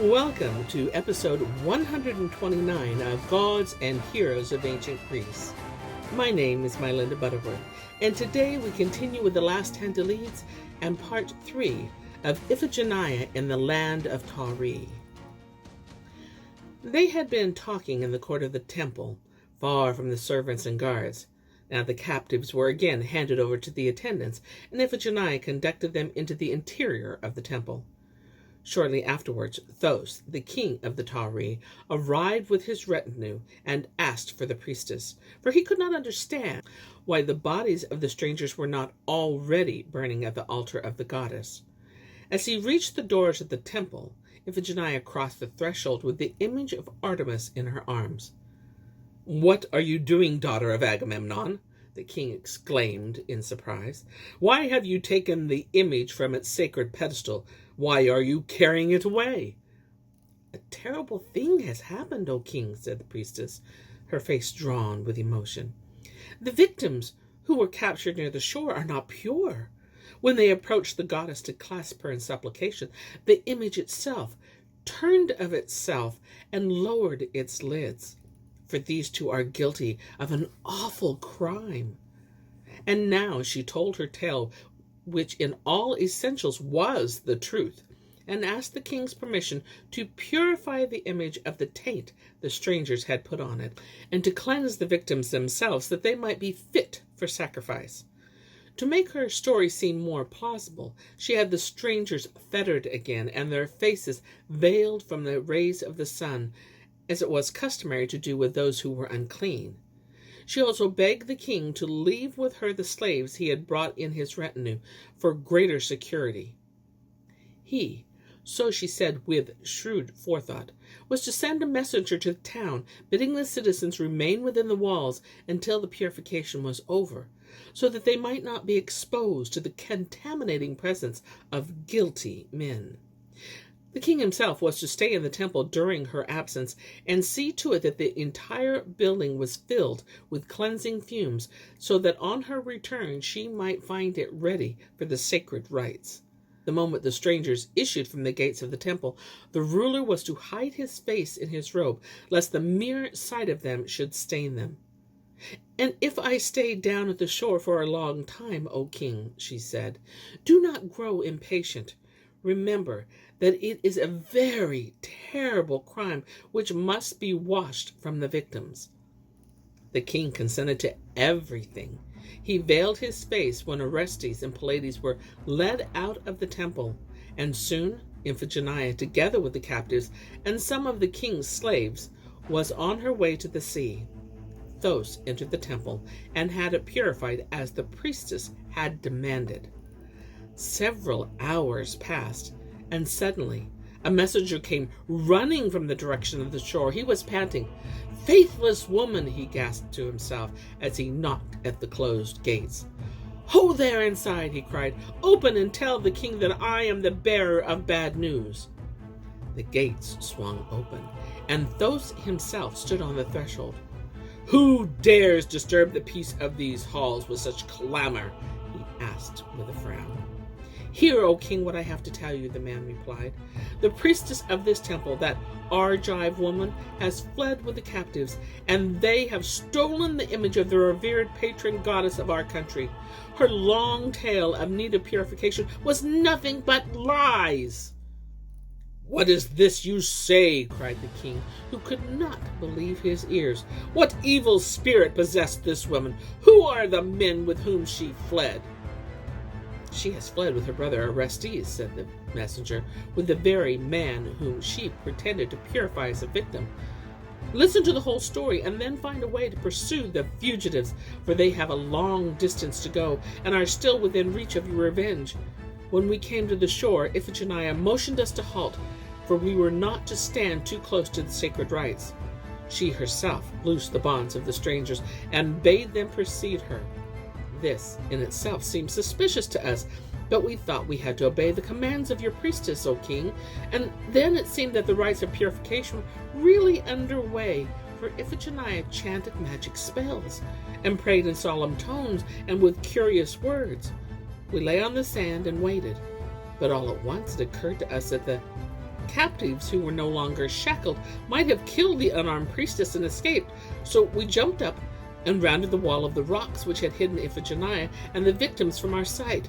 Welcome to episode 129 of Gods and Heroes of Ancient Greece. My name is MyLinda Butterworth, and today we continue with the Last Tantalides and part 3 of Iphigenia in the Land of Tauri. They had been talking in the court of the temple, far from the servants and guards. Now the captives were again handed over to the attendants, and Iphigenia conducted them into the interior of the temple. Shortly afterwards, Thoas, the king of the Tauri, arrived with his retinue and asked for the priestess, for he could not understand why the bodies of the strangers were not already burning at the altar of the goddess. As he reached the doors of the temple, Iphigenia crossed the threshold with the image of Artemis in her arms. "What are you doing, daughter of Agamemnon?" the king exclaimed in surprise. "Why have you taken the image from its sacred pedestal? Why are you carrying it away?" "A terrible thing has happened, O king," said the priestess, her face drawn with emotion. "The victims who were captured near the shore are not pure. When they approached the goddess to clasp her in supplication, the image itself turned of itself and lowered its lids. For these two are guilty of an awful crime." And now she told her tale, which in all essentials was the truth, and asked the king's permission to purify the image of the taint the strangers had put on it, and to cleanse the victims themselves, that they might be fit for sacrifice. To make her story seem more plausible, she had the strangers fettered again, and their faces veiled from the rays of the sun, as it was customary to do with those who were unclean. She also begged the king to leave with her the slaves he had brought in his retinue for greater security. He, so she said with shrewd forethought, was to send a messenger to the town, bidding the citizens remain within the walls until the purification was over, so that they might not be exposed to the contaminating presence of guilty men. The king himself was to stay in the temple during her absence and see to it that the entire building was filled with cleansing fumes, so that on her return she might find it ready for the sacred rites. The moment the strangers issued from the gates of the temple, the ruler was to hide his face in his robe, lest the mere sight of them should stain them. "And if I stay down at the shore for a long time, O king," she said, "do not grow impatient. Remember that it is a very terrible crime which must be washed from the victims." The king consented to everything. He veiled his face when Orestes and Pylades were led out of the temple, and soon Iphigenia, together with the captives and some of the king's slaves, was on her way to the sea. Thoas entered the temple and had it purified as the priestess had demanded. Several hours passed, and suddenly a messenger came running from the direction of the shore. He was panting. "Faithless woman," he gasped to himself as he knocked at the closed gates. "Ho there inside," he cried. "Open and tell the king that I am the bearer of bad news." The gates swung open, and Thoas himself stood on the threshold. "Who dares disturb the peace of these halls with such clamor?" he asked with a frown. "Hear, O king, what I have to tell you," the man replied. "The priestess of this temple, that Argive woman, has fled with the captives, and they have stolen the image of the revered patron goddess of our country. Her long tale of need of purification was nothing but lies." "What is this you say?" cried the king, who could not believe his ears. "What evil spirit possessed this woman? Who are the men with whom she fled?" "She has fled with her brother Orestes," said the messenger, "with the very man whom she pretended to purify as a victim. Listen to the whole story, and then find a way to pursue the fugitives, for they have a long distance to go, and are still within reach of your revenge. When we came to the shore, Iphigenia motioned us to halt, for we were not to stand too close to the sacred rites. She herself loosed the bonds of the strangers, and bade them precede her. This in itself seemed suspicious to us, but we thought we had to obey the commands of your priestess, O king, and then it seemed that the rites of purification were really underway, for Iphigenia chanted magic spells, and prayed in solemn tones and with curious words. We lay on the sand and waited, but all at once it occurred to us that the captives who were no longer shackled might have killed the unarmed priestess and escaped, so we jumped up and rounded the wall of the rocks which had hidden Iphigenia and the victims from our sight.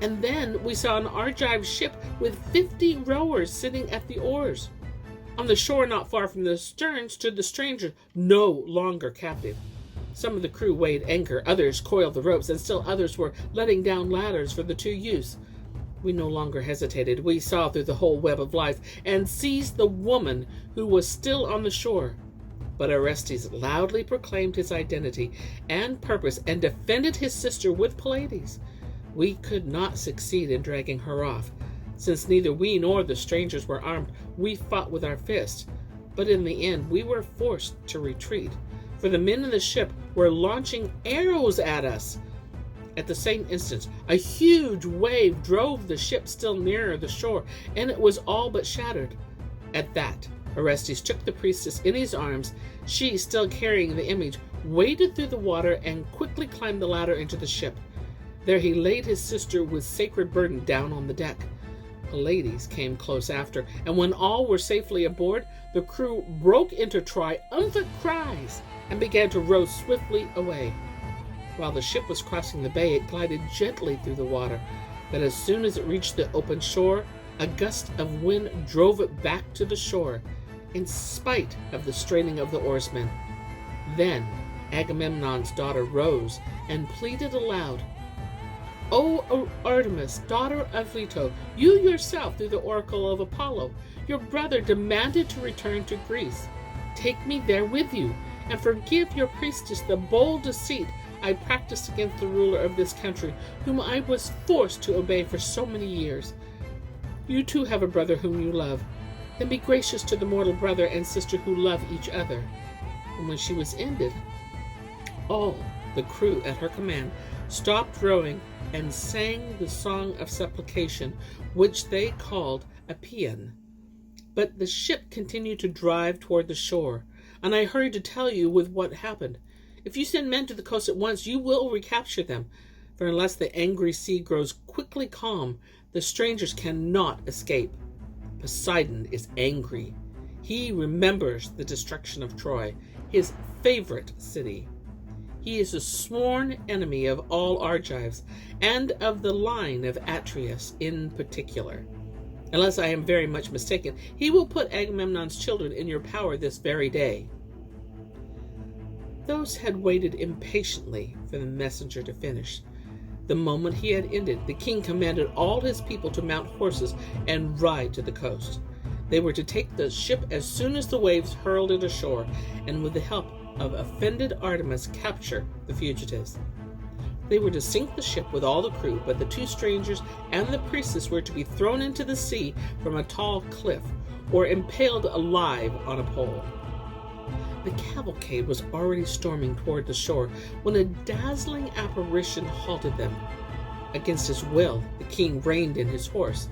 And then we saw an Argive ship with 50 rowers sitting at the oars. On the shore not far from the stern stood the strangers, no longer captive. Some of the crew weighed anchor, others coiled the ropes, and still others were letting down ladders for the 2 youths. We no longer hesitated. We saw through the whole web of life and seized the woman who was still on the shore. But Orestes loudly proclaimed his identity and purpose and defended his sister with Pylades. We could not succeed in dragging her off. Since neither we nor the strangers were armed, we fought with our fists. But in the end, we were forced to retreat, for the men in the ship were launching arrows at us. At the same instant, a huge wave drove the ship still nearer the shore, and it was all but shattered. At that, Orestes took the priestess in his arms. She, still carrying the image, waded through the water and quickly climbed the ladder into the ship. There he laid his sister with sacred burden down on the deck. Pylades came close after, and when all were safely aboard, the crew broke into triumphant cries and began to row swiftly away. While the ship was crossing the bay, it glided gently through the water, but as soon as it reached the open shore, a gust of wind drove it back to the shore, in spite of the straining of the oarsmen. Then Agamemnon's daughter rose and pleaded aloud, "O Artemis, daughter of Leto, you yourself, through the oracle of Apollo, your brother demanded to return to Greece. Take me there with you, and forgive your priestess the bold deceit I practiced against the ruler of this country, whom I was forced to obey for so many years. You too have a brother whom you love. Then be gracious to the mortal brother and sister who love each other." And when she was ended, all the crew at her command stopped rowing and sang the song of supplication, which they called a paean. But the ship continued to drive toward the shore, and I hurried to tell you with what happened. If you send men to the coast at once, you will recapture them, for unless the angry sea grows quickly calm, the strangers cannot escape. Poseidon is angry. He remembers the destruction of Troy, his favorite city. He is a sworn enemy of all Argives, and of the line of Atreus in particular. Unless I am very much mistaken, he will put Agamemnon's children in your power this very day." Those had waited impatiently for the messenger to finish. The moment he had ended, the king commanded all his people to mount horses and ride to the coast. They were to take the ship as soon as the waves hurled it ashore, and with the help of offended Artemis capture the fugitives. They were to sink the ship with all the crew, but the 2 strangers and the priestess were to be thrown into the sea from a tall cliff, or impaled alive on a pole. The cavalcade was already storming toward the shore when a dazzling apparition halted them. Against his will, the king reined in his horse.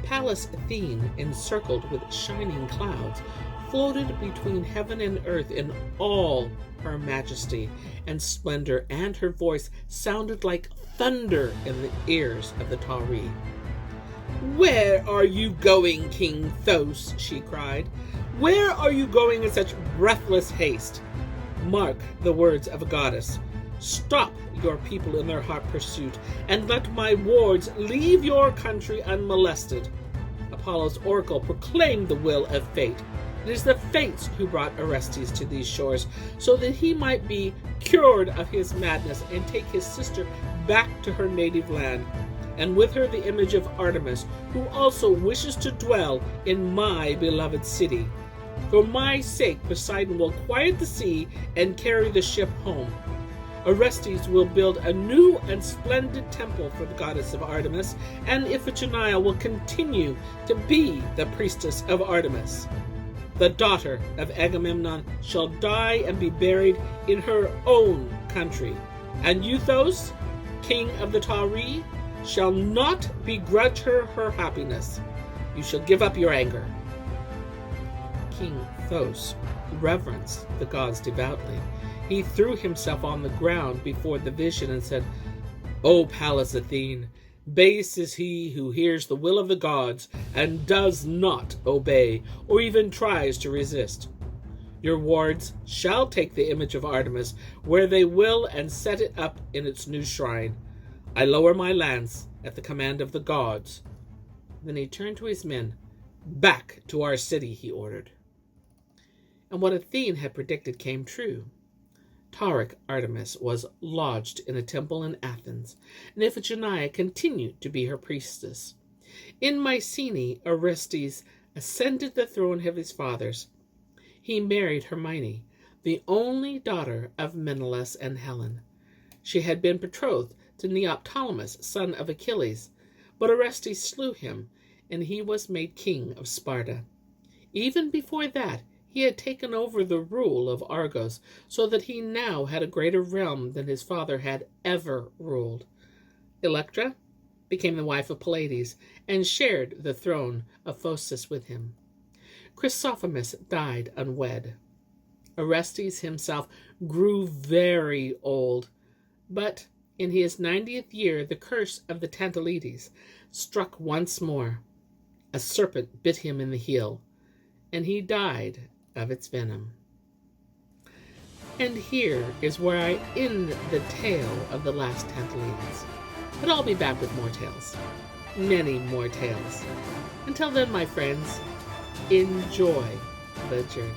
Pallas Athene, encircled with shining clouds, floated between heaven and earth in all her majesty and splendor, and her voice sounded like thunder in the ears of the Tauri. "Where are you going, King Thoas?" she cried. "Where are you going in such breathless haste? Mark the words of a goddess. Stop your people in their hot pursuit, and let my wards leave your country unmolested. Apollo's oracle proclaimed the will of fate. It is the fates who brought Orestes to these shores, so that he might be cured of his madness and take his sister back to her native land, and with her the image of Artemis, who also wishes to dwell in my beloved city. For my sake, Poseidon will quiet the sea and carry the ship home. Orestes will build a new and splendid temple for the goddess of Artemis, and Iphigenia will continue to be the priestess of Artemis. The daughter of Agamemnon shall die and be buried in her own country, and you, Thoas, king of the Tauri, shall not begrudge her her happiness. You shall give up your anger." King Thoas reverenced the gods devoutly. He threw himself on the ground before the vision and said, "O Pallas Athene, Base is he who hears the will of the gods and does not obey, or even tries to resist. Your wards shall take the image of Artemis where they will and set it up in its new shrine. I lower my lance at the command of the gods." Then he turned to his men. "Back to our city," he ordered. And what Athene had predicted came true. Tauric Artemis was lodged in a temple in Athens, and Iphigenia continued to be her priestess. In Mycenae, Orestes ascended the throne of his fathers. He married Hermione, the only daughter of Menelaus and Helen. She had been betrothed to Neoptolemus, son of Achilles, but Orestes slew him, and he was made king of Sparta. Even before that, he had taken over the rule of Argos, so that he now had a greater realm than his father had ever ruled. Electra became the wife of Pylades and shared the throne of Phocis with him. Chrysophamus died unwed. Orestes himself grew very old, but in his 90th year the curse of the Tantalides struck once more. A serpent bit him in the heel, and he died of its venom. And here is where I end the tale of the Last Tantalides. But I'll be back with more tales. Many more tales. Until then, my friends, enjoy the journey.